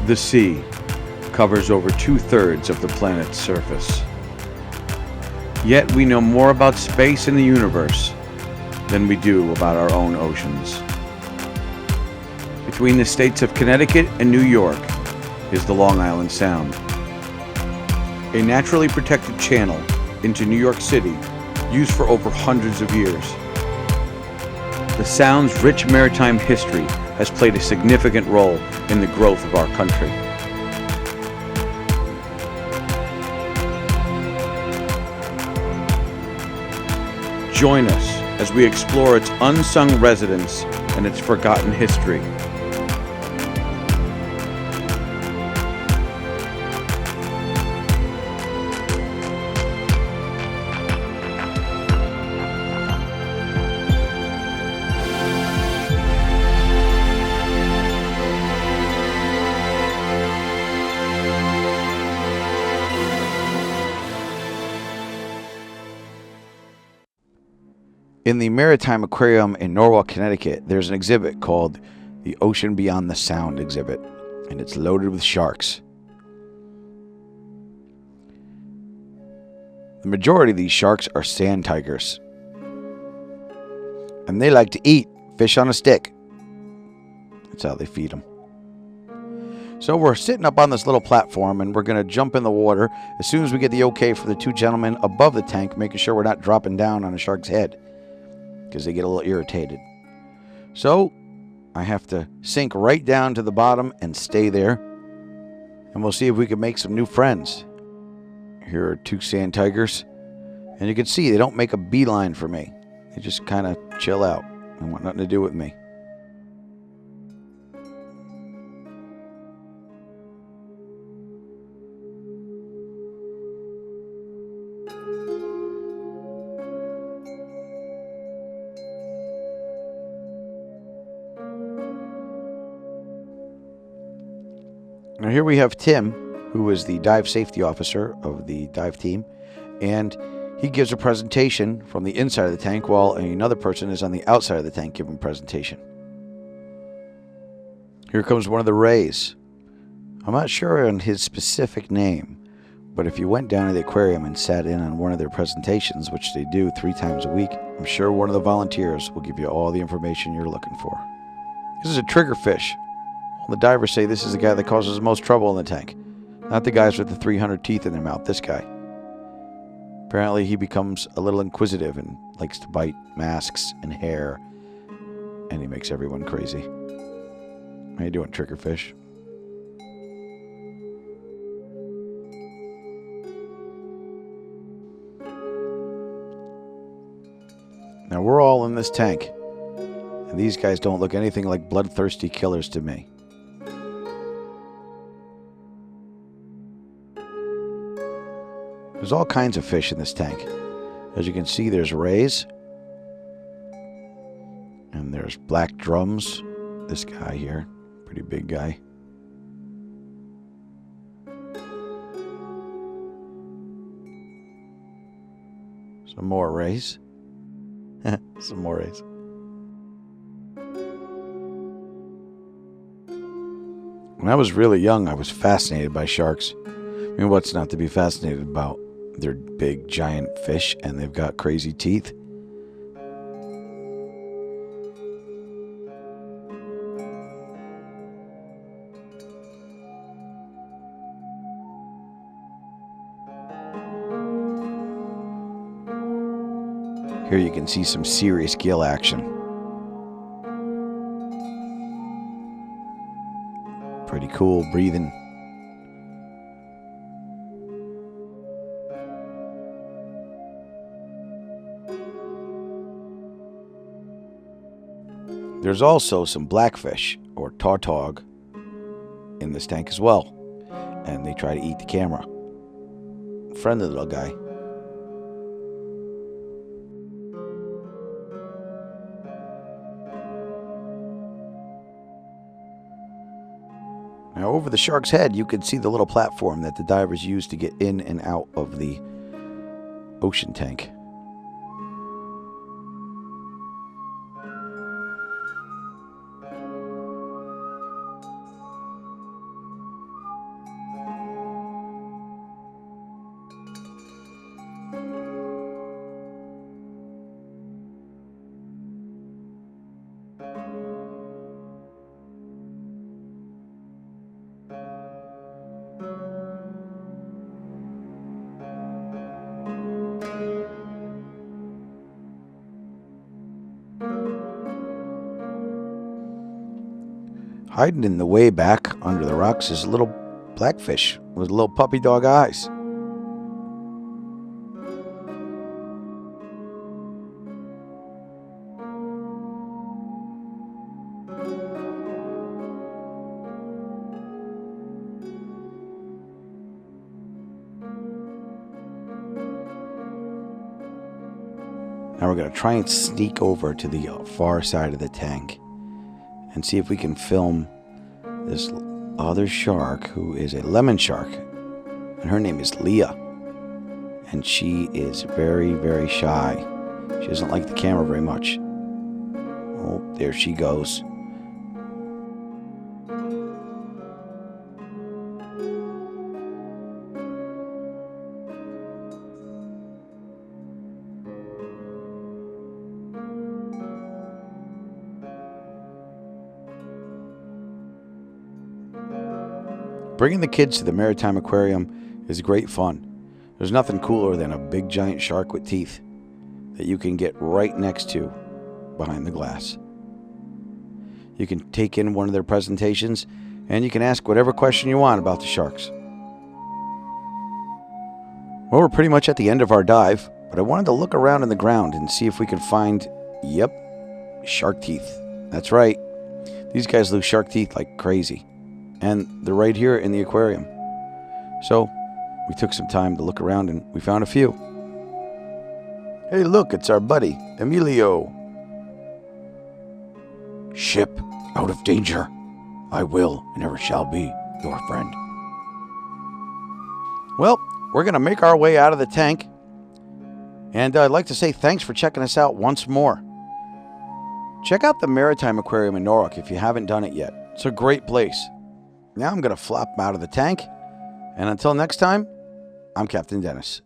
The sea covers over 2/3 of the planet's surface. Yet we know more about space and the universe than we do about our own oceans. Between the states of Connecticut and New York is the Long Island Sound, a naturally protected channel into New York City used for over hundreds of years. The Sound's rich maritime history has played a significant role in the growth of our country. Join us as we explore its unsung residents and its forgotten history. In the Maritime Aquarium in Norwalk, Connecticut, there's an exhibit called the Ocean Beyond the Sound exhibit, and it's loaded with sharks. The majority of these sharks are sand tigers, and they like to eat fish on a stick. That's how they feed them. So we're sitting up on this little platform, and we're going to jump in the water as soon as we get the okay from the two gentlemen above the tank, making sure we're not dropping down on a shark's head, because they get a little irritated. So I have to sink right down to the bottom and stay there, and we'll see if we can make some new friends. Here are two sand tigers, and you can see they don't make a beeline for me. They just kind of chill out and want nothing to do with me. Now here we have Tim, who is the dive safety officer of the dive team, and he gives a presentation from the inside of the tank while another person is on the outside of the tank giving a presentation. Here comes one of the rays. I'm not sure on his specific name, but if you went down to the aquarium and sat in on one of their presentations, which they do 3 times a week, I'm sure one of the volunteers will give you all the information you're looking for. This is a triggerfish. The divers say this is the guy that causes the most trouble in the tank. Not the guys with the 300 teeth in their mouth, this guy. Apparently he becomes a little inquisitive and likes to bite masks and hair, and he makes everyone crazy. How you doing, Triggerfish? Now we're all in this tank, and these guys don't look anything like bloodthirsty killers to me. There's all kinds of fish in this tank. As you can see, there's rays. And there's black drums. This guy here, pretty big guy. Some more rays. Some more rays. When I was really young, I was fascinated by sharks. I mean, what's not to be fascinated about? They're big, giant fish, and they've got crazy teeth. Here you can see some serious gill action. Pretty cool breathing. There's also some blackfish, or tautog, in this tank as well, and they try to eat the camera. Friendly little guy. Now over the shark's head you can see the little platform that the divers use to get in and out of the ocean tank. Hiding in the way back under the rocks is a little blackfish with little puppy dog eyes. Now we're going to try and sneak over to the far side of the tank and see if we can film this other shark who is a lemon shark. And her name is Leah. And she is very, very shy. She doesn't like the camera very much. Oh, there she goes. Bringing the kids to the Maritime Aquarium is great fun. There's nothing cooler than a big giant shark with teeth that you can get right next to behind the glass. You can take in one of their presentations and you can ask whatever question you want about the sharks. Well, we're pretty much at the end of our dive, but I wanted to look around in the ground and see if we could find, yep, shark teeth. That's right. These guys lose shark teeth like crazy. And they're right here in the aquarium. So we took some time to look around and we found a few. Hey, look, it's our buddy, Emilio. Ship out of danger. I will and ever shall be your friend. Well, we're going to make our way out of the tank. And I'd like to say thanks for checking us out once more. Check out the Maritime Aquarium in Norwalk if you haven't done it yet. It's a great place. Now I'm going to flop out of the tank. And until next time, I'm Captain Dennis.